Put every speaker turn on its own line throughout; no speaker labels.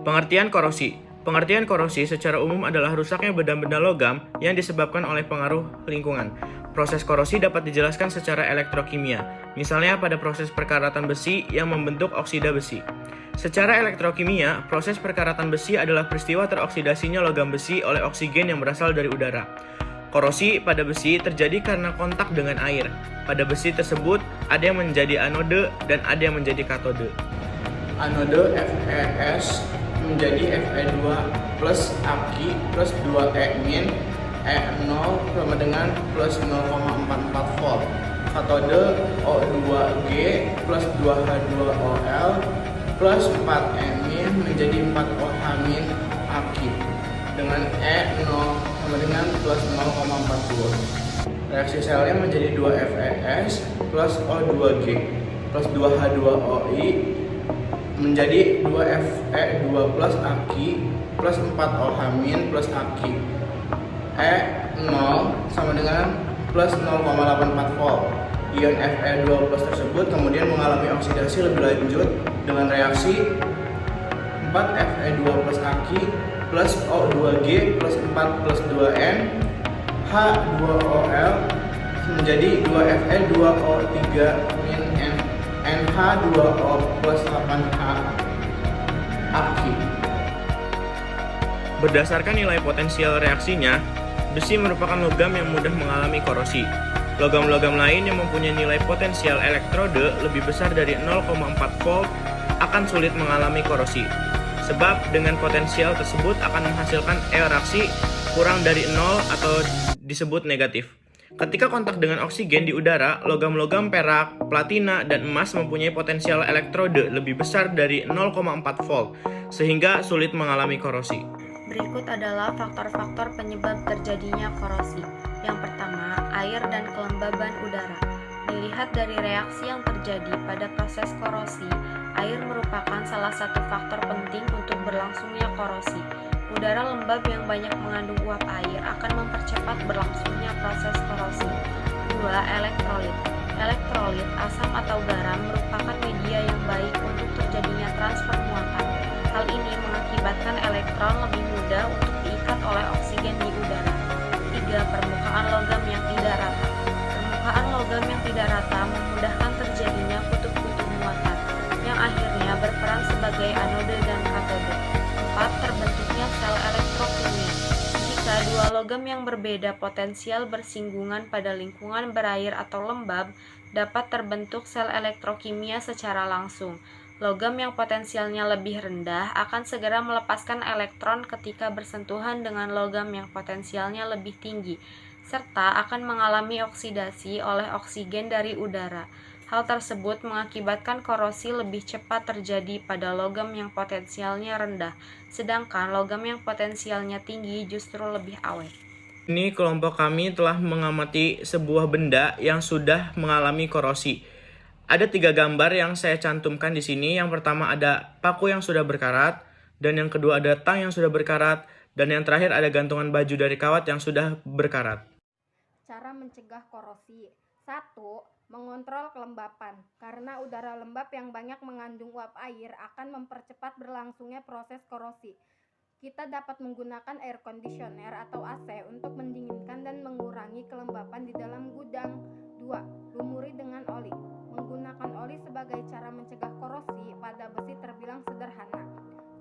Pengertian korosi. Pengertian korosi secara umum adalah rusaknya benda-benda logam yang disebabkan oleh pengaruh lingkungan. Proses korosi dapat dijelaskan secara elektrokimia, misalnya pada proses perkaratan besi yang membentuk oksida besi. Secara elektrokimia, proses perkaratan besi adalah peristiwa teroksidasinya logam besi oleh oksigen yang berasal dari udara. Korosi pada besi terjadi karena kontak dengan air. Pada besi tersebut, ada yang menjadi anode dan ada yang menjadi katode. Anode FeS menjadi Fe2 plus Aki plus 2E min E0 sama dengan plus 0,44 volt. Katode O2G plus 2H2OL plus 4E min menjadi 4OH min Aki dengan E0 sama dengan plus 0,42. Reaksi selnya menjadi 2FeS plus O2G plus 2H2OI menjadi 2Fe2 plus Aki plus 4OH min plus Aki. E0 sama dengan plus 0,84 volt. Ion Fe2 plus tersebut kemudian mengalami oksidasi lebih lanjut dengan reaksi 4Fe2 plus Aki plus O2G plus 4 plus 2N H2OL menjadi 2Fe2O3 min NH2O plus 8H Aki. Berdasarkan nilai potensial reaksinya, besi merupakan logam yang mudah mengalami korosi. Logam-logam lain yang mempunyai nilai potensial elektrode lebih besar dari 0,4 volt akan sulit mengalami korosi, sebab dengan potensial tersebut akan menghasilkan reaksi kurang dari 0 atau disebut negatif. Ketika kontak dengan oksigen di udara, logam-logam perak, platina, dan emas mempunyai potensial elektrode lebih besar dari 0,4 volt, sehingga sulit mengalami korosi.
Berikut adalah faktor-faktor penyebab terjadinya korosi. Yang pertama, air dan kelembaban udara. Dilihat dari reaksi yang terjadi pada proses korosi, air merupakan salah satu faktor penting untuk berlangsungnya korosi. Udara lembab yang banyak mengandung uap air akan mempercepat berlangsungnya proses korosi. 2. Elektrolit. Elektrolit, asam atau garam merupakan media yang baik untuk terjadinya transfer muatan. Hal ini mengakibatkan elektron lebih mudah untuk diikat oleh oksigen di udara. 3. Permukaan logam yang tidak rata. Permukaan logam yang tidak rata memudahkan terjadinya kutub-kutub muatan, yang akhirnya berperan sebagai anode dan katode. 4. Terbentuknya sel elektrokimia. Jika dua logam yang berbeda potensial bersinggungan pada lingkungan berair atau lembab, dapat terbentuk sel elektrokimia secara langsung. Logam yang potensialnya lebih rendah akan segera melepaskan elektron ketika bersentuhan dengan logam yang potensialnya lebih tinggi, serta akan mengalami oksidasi oleh oksigen dari udara. Hal tersebut mengakibatkan korosi lebih cepat terjadi pada logam yang potensialnya rendah, sedangkan logam yang potensialnya tinggi justru lebih awet.
Ini kelompok kami telah mengamati sebuah benda yang sudah mengalami korosi. Ada 3 gambar yang saya cantumkan di sini. Yang pertama ada paku yang sudah berkarat, dan yang kedua ada tang yang sudah berkarat, dan yang terakhir ada gantungan baju dari kawat yang sudah berkarat.
Cara mencegah korosi. 1. Mengontrol kelembapan. Karena udara lembab yang banyak mengandung uap air akan mempercepat berlangsungnya proses korosi. Kita dapat menggunakan air conditioner atau AC untuk mendinginkan dan mengurangi kelembapan di dalam gudang. 2. Lumuri dengan oli. Menggunakan oli sebagai cara mencegah korosi pada besi terbilang sederhana.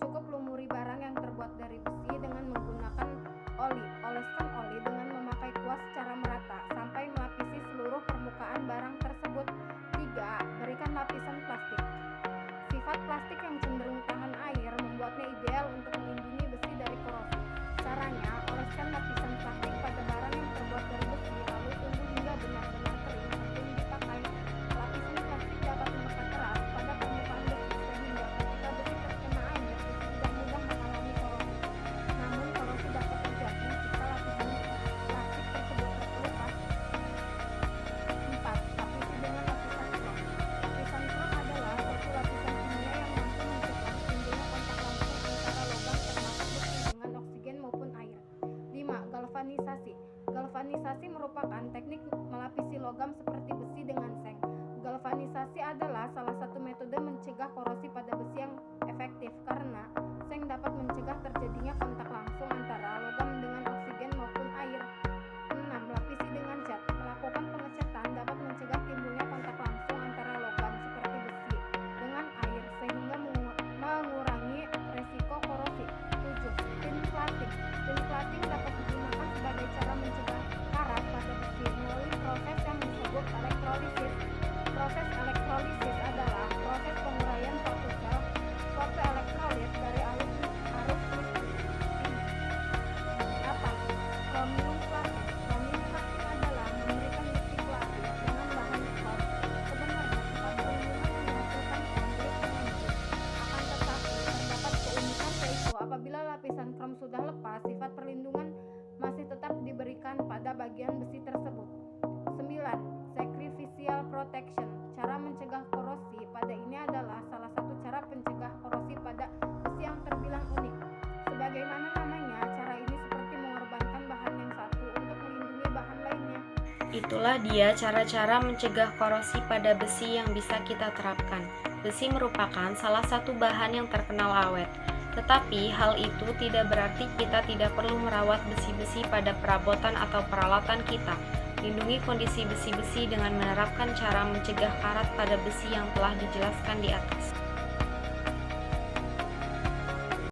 Cukup lumuri barang yang terbuat dari besi dengan menggunakan oli. Oleskan oli dengan memakai kuas secara merata sampai melapisi seluruh permukaan barang tersebut. 3. Berikan lapisan plastik. Sifat plastik yang cenderung tahan air membuatnya ideal untuk melindungi besi dari korosi. Caranya, oleskan lapisan plastik pada barang yang terbuat dari besi lalu tunggu hingga benar-benar kering sebelum dipakai. Lapisan plastik dapat melekat erat pada
Itulah dia cara-cara mencegah korosi pada besi yang bisa kita terapkan. Besi merupakan salah satu bahan yang terkenal awet. Tetapi hal itu tidak berarti kita tidak perlu merawat besi-besi pada perabotan atau peralatan kita. Lindungi kondisi besi-besi dengan menerapkan cara mencegah karat pada besi yang telah dijelaskan di atas.